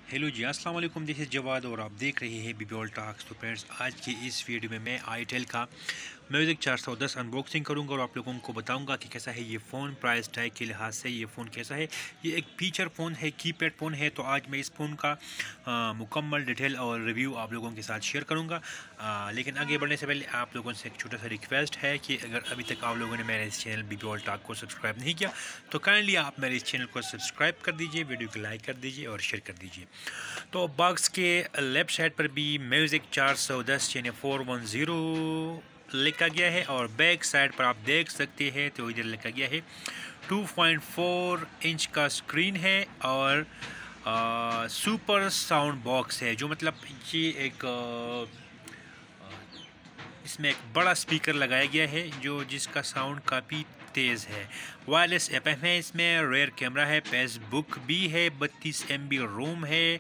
Hello जी, अस्सलाम वालेकुम। This is Jawad और आप देख रहे हैं बीबीओल टॉक्स। तो फ्रेंड्स, आज की इस वीडियो में मैं आईटेल का म्यूज़िक 410 अनबॉक्सिंग करूंगा और आप लोगों को बताऊंगा कि कैसा है ये फ़ोन। प्राइस टैग के लिहाज से ये फ़ोन कैसा है। ये एक फीचर फ़ोन है, कीपैड फ़ोन है। तो आज मैं इस फ़ोन का मुकम्मल डिटेल और रिव्यू आप लोगों के साथ शेयर करूँगा। लेकिन आगे बढ़ने से पहले आप लोगों से एक छोटा सा रिक्वेस्ट है कि अगर अभी तक आप लोगों ने मेरे इस चैनल बीबीओल टॉक को सब्सक्राइब नहीं किया तो काइंडली आप मेरे इस चैनल को सब्सक्राइब कर दीजिए, वीडियो को लाइक कर दीजिए और शेयर कर दीजिए। तो बॉक्स के लेफ्ट साइड पर भी म्यूज़िक 410 यानी 410 लिखा गया है और बैक साइड पर आप देख सकते हैं तो इधर लिखा गया है 2.4 इंच का स्क्रीन है और सुपर साउंड बॉक्स है, जो मतलब ये एक इसमें एक बड़ा स्पीकर लगाया गया है जो जिसका साउंड काफ़ी तेज़ है। वायरलेस एफएम है, इसमें रेयर कैमरा है, फेसबुक भी है, 32 MB रोम है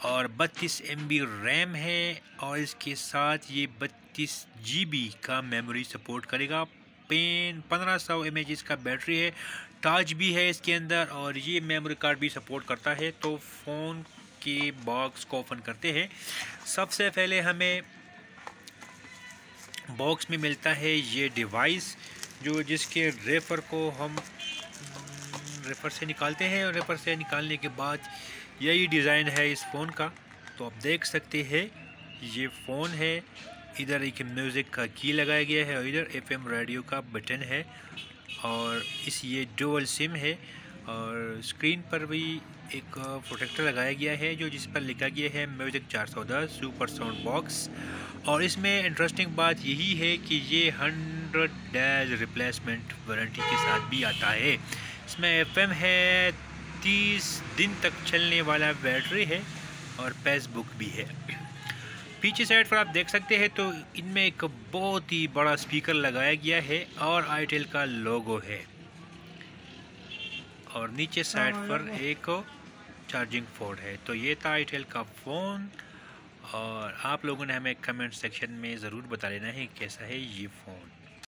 और 32 MB रैम है और इसके साथ ये 32 GB का मेमोरी सपोर्ट करेगा। 1500 mAh का बैटरी है, टच भी है इसके अंदर और ये मेमोरी कार्ड भी सपोर्ट करता है। तो फ़ोन के बॉक्स को ओपन करते हैं। सबसे पहले हमें बॉक्स में मिलता है ये डिवाइस, जो जिसके रेफर को हम रेफर से निकालते हैं और रेफर से निकालने के बाद यही डिज़ाइन है इस फ़ोन का। तो आप देख सकते हैं ये फ़ोन है, इधर एक म्यूज़िक का की लगाया गया है और इधर FM रेडियो का बटन है और ये डुअल सिम है और स्क्रीन पर भी एक प्रोटेक्टर लगाया गया है जो जिस पर लिखा गया है म्यूज़िक 410 सुपर साउंड बॉक्स। और इसमें इंटरेस्टिंग बात यही है कि ये 100 डेज रिप्लेसमेंट वारंटी के साथ भी आता है। इसमें FM है, 30 दिन तक चलने वाला बैटरी है और फेसबुक भी है। पीछे साइड पर आप देख सकते हैं तो इनमें एक बहुत ही बड़ा स्पीकर लगाया गया है और आईटेल का लोगो है और नीचे साइड पर एक चार्जिंग पोर्ट है। तो ये था आईटेल का फ़ोन और आप लोगों ने हमें कमेंट सेक्शन में ज़रूर बता देना है कैसा है ये फ़ोन।